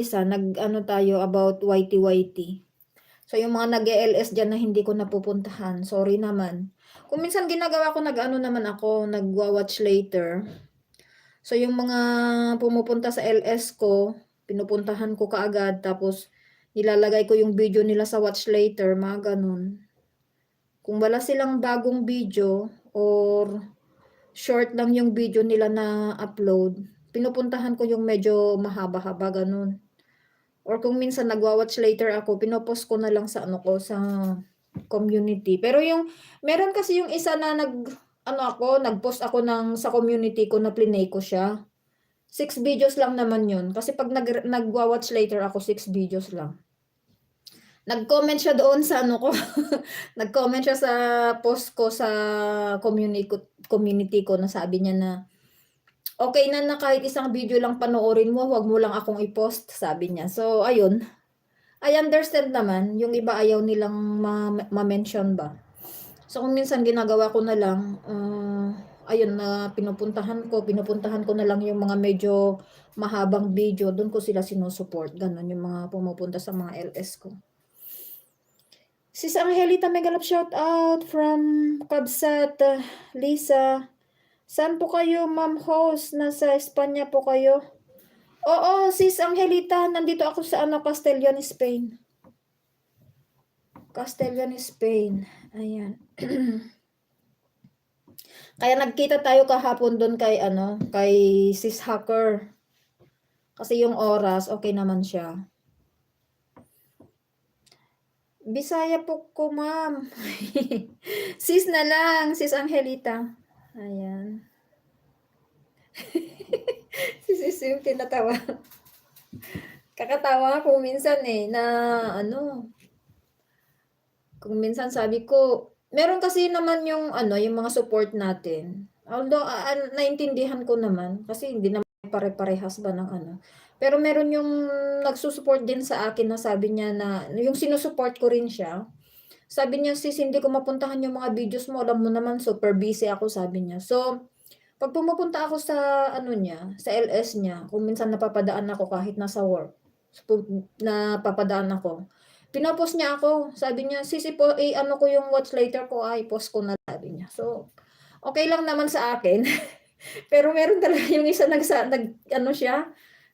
isa nag-ano tayo about YT-YT. So, yung mga nag-e-LS diyan na hindi ko napupuntahan, sorry naman. Kung minsan ginagawa ko nag-ano naman ako, nagwa-watch later. So, yung mga pumupunta sa LS ko, pinupuntahan ko kaagad tapos nilalagay ko yung video nila sa watch later, mga gano'n. Kung wala silang bagong video or short lang yung video nila na upload, pinupuntahan ko yung medyo mahaba-haba, gano'n. Or kung minsan nagwa-watch later ako, pino-post ko na lang sa ano ko, sa community. Pero yung meron kasi yung isa na ano ako, nag-post ako sa community ko na plinay ko siya. 6 videos lang naman yun. Kasi pag nagwa-watch later ako, 6 videos lang. Nag-comment siya doon sa ano ko. Nag-comment siya sa post ko sa community ko na sabi niya na, okay na kahit isang video lang panoorin mo, wag mo lang akong i-post, sabi niya. So, ayun. I understand naman, yung iba ayaw nilang ma-mention ba. So, kung minsan ginagawa ko na lang, ayun na pinupuntahan ko na lang yung mga medyo mahabang video, doon ko sila sinusuport, ganun yung mga pumupunta sa mga LS ko. Sis Angelita Megalap shout out from Kabsat, Lisa. Saan po kayo, ma'am host? Nasa Espanya po kayo? Oo, sis Angelita, nandito ako sa Castellon, Spain. Castellon, Spain. Ayan. Kaya nagkita tayo kahapon doon kay sis Hacker. Kasi yung oras, okay naman siya. Bisaya po ko, ma'am. Sis na lang, sis Angelita. Ayan. Sis yung tinatawa. Kakatawa ako minsan na kung minsan sabi ko, meron kasi naman yung yung mga support natin. Although naintindihan ko naman kasi hindi naman pare-parehas ba ng Pero meron yung nagsusupport din sa akin na sabi niya na yung sinusupport ko rin siya. Sabi niya, sis, hindi ko mapuntahan yung mga videos mo. Alam mo naman, super busy ako, sabi niya. So, pag pumupunta ako sa niya, sa LS niya, kung minsan napapadaan ako kahit nasa work, napapadaan ako, pinopost niya ako. Sabi niya, "Sisi po, ano ko yung watch later ko, i-post ko na," sabi niya. So, okay lang naman sa akin. Pero meron talaga yung isa nag-ano siya,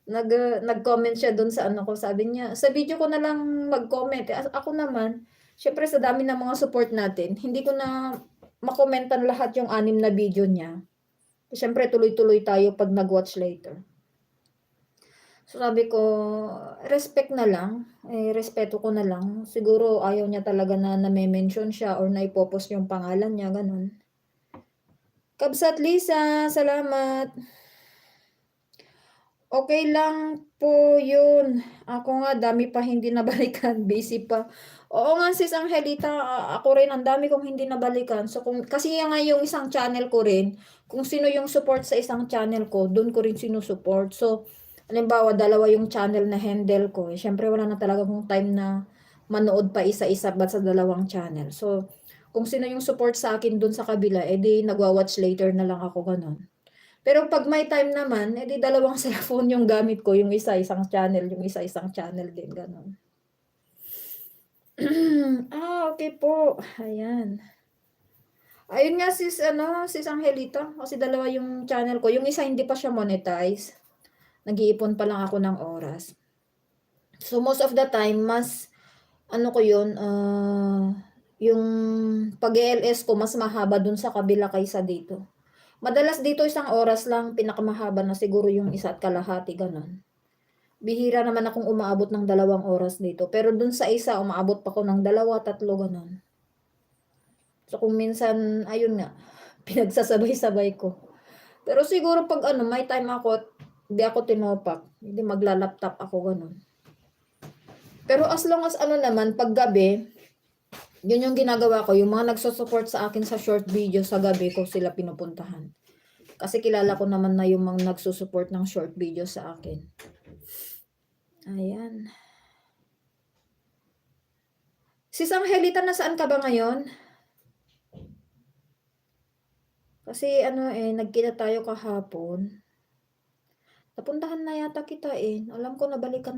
nag-comment siya dun sa ko, sabi niya, "Sa video ko na lang mag-comment." Ako naman, syempre sa dami ng mga support natin, hindi ko na makomentan lahat yung 6 na video niya. Siyempre tuloy-tuloy tayo pag nag-watch later. So sabi ko, respect na lang, respeto ko na lang. Siguro ayaw niya talaga na name-mention siya or na ipo-post yung pangalan niya, gano'n. Kabsat Lisa, salamat. Okay lang po yun. Ako nga, dami pa hindi nabalikan, busy pa. Oo nga sis Angelita, ako rin, ang dami kong hindi nabalikan. So kasi nga yung isang channel ko rin, kung sino yung support sa isang channel ko, dun ko rin sinusupport. So, halimbawa, 2 yung channel na handle ko. Syempre, wala na talaga akong time na manood pa isa-isa ba't sa 2 channel. So, kung sino yung support sa akin dun sa kabila, edi nagwa-watch later na lang ako, ganun. Pero pag may time naman, edi 2 cellphone yung gamit ko, yung isa isang channel, yung isa isang channel din, gano'n. Okay po, ayan. Ayun nga sis Angelita, kasi 2 yung channel ko, yung isa hindi pa siya monetize. Nag-iipon pa lang ako ng oras. So most of the time, mas ko yun, yung pag-e-LS ko mas mahaba dun sa kabila kaysa dito. Madalas dito 1 oras lang, pinakamahaba na siguro yung 1 at kalahati, gano'n. Bihira naman akong umaabot ng 2 oras dito, pero dun sa isa umaabot pa ako ng 2, 3, gano'n. So kung minsan, ayun nga, pinagsasabay-sabay ko. Pero siguro pag may time ako at di ako tinopak, hindi magla-laptop ako, gano'n. Pero as long as naman, pag gabi, yun yung ginagawa ko, yung mga nagsusupport sa akin sa short video sa gabi ko sila pinupuntahan. Kasi kilala ko naman na yung mga nagsusupport ng short video sa akin. Ayan. Sis Angelita, nasaan ka ba ngayon? Kasi nagkita tayo kahapon. Napuntahan na yata kita Alam ko nabalikan